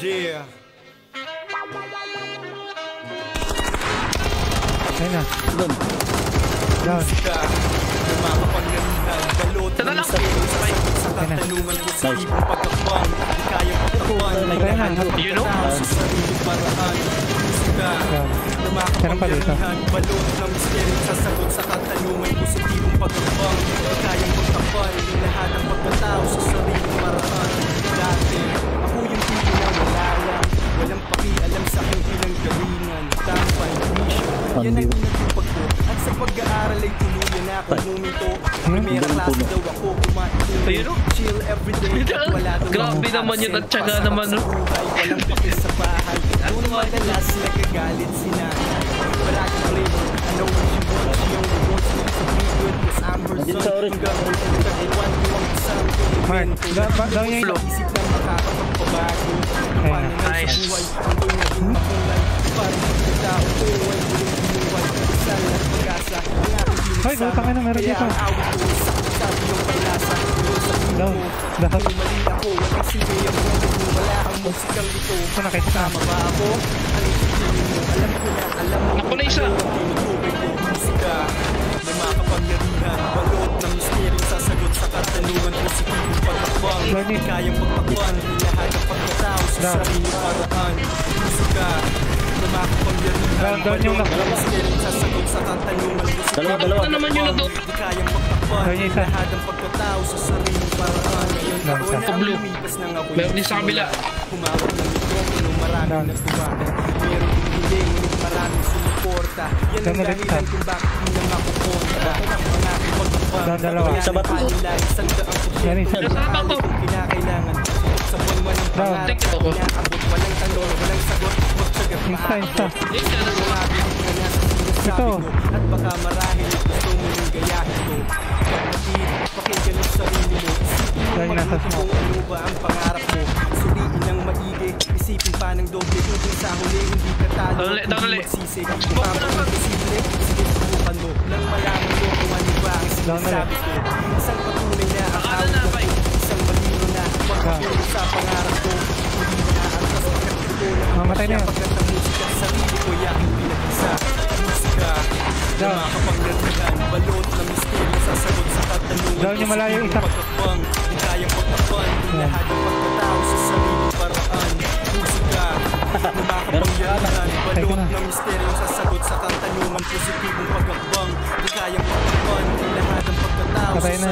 Yeah. Ayun na. Doon. Down. Sana lang. You know? Meron pa dito. Balot ng misteryo sasagot sa katanungan, positibong pagkakbang, kayang pagtakpan lahat ng pagkatao sa sariling paraan. Dati, ako yung tipo na walayang, walang pakialam sa aking pinanggalingan. Tampay, mission, yan ang inatupag ko. At sa pag-aaral ay tuluyan na ako lumito. Primera klase daw ako kumain. Chill everyday, wala daw. Grabe naman yun at tiyaga naman, no? Walang pakis sa bahay. Doon madalas nagagalit si nanay. Wala kang rin, I know what she wants. She only wants me to be good. Cause I'm her son. Hanggang nagkakawan ko ang isang Mark, daw niya yung isip na makakapagpabago. Paano nga sa buhay, hanggang naging makulay. Parang sa tao ko ay buong binuway. Isang at pag-asa, ang aking pinasa. Hoy, butang na, meron dito. Kaya ang awit ko, sakit sabi yung paglasa. Down. Kung mali ako, walang silbi ang mundo ko. Wala ang musikang ito. Tama ba ako? Ang isipin mo, alam ko na, alam mo. Ako na isa. Tinutubig ko, musika na makapangyarihan. Balot ng misteryong sasagot sa katanungan. Positibong pagtakbang, kayang pagtakban lahat ng pagkatao sa sariling paraan. Musika na makapangyarihan. Balot ng misteryong sasagot sa katanungan. Dalawa naman yun na to. Kayang pagtakban lahat ng pagkatao sa sariling paraan. Lumipas nang ako. Meron din sa kabila. Humawak ng mikropono, maraming nagbubaga. Meron din hiling, ngunit maraming sumuporta. Yan ang dahilan kung bakit hindi na makukontra. Ang aking pagkakbang, kaya nagkalila isang daang porsyento. Kung kinakailangan, sa buwan ng pangarap, inaabot, walang tanong, walang sagot, magsagat maabot. Ito, at baka marahil gusto mo yung gayahin ko. Kapatid, pakinggan ang sarili mo. Isipin mo kung ano ba ang pangarap mo. Suriin ng maigi, isipin pa ng doble. Kung sa huli, hindi ka talo, hindi magsisi. Kapag imposible, sige subukan mo. Nang malaman mo kung ano ba ang sinasabi ko. Isang patunay na ang awit na ko. Isang matino na pagkakulong sa pangarap ko. Hindi na ang mas makatuto na siya pagkat ang musika. Sarili ko yaking pinag-isa. Musika na makapangyarihan. Balot na misteryo sasagot sa katanungan. Pagkakbang, hindi kayang pagkakban lahat ng pagkatao sa sariling paraan. Musika na makapangyarihan. Balot na misteryo sasagot sa katanungan. Positibong pagkakbang, hindi kayang pagkakban lahat ng pagkatao sa